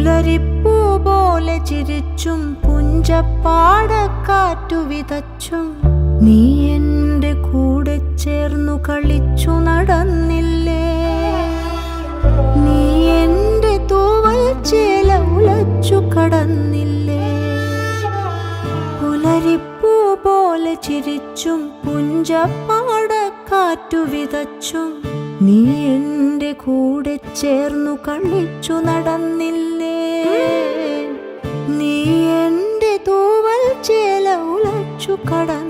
പുലരിപ്പൂ പോലെ ചിരിച്ചും പുഞ്ചപ്പാടക്കാറ്റു വിതച്ചും നീ എൻ്റെ കൂടെ ചേർന്നു കളിച്ചു നടന്നില്ലേ. നീ എൻ്റെ തൂവൽ ചേല ഉലച്ചു കടന്നില്ലേ. പുലരിപ്പൂ പോലെ ചിരിച്ചും പുഞ്ചപ്പാടക്കാറ്റു വിതച്ചും നീ എൻ്റെ കൂടെ ചേർന്നു കളിച്ചു നടന്നില്ലേ. നീ എൻ്റെ തൂവൽ ചേല ഉലച്ചു കടന്നില്ലേ.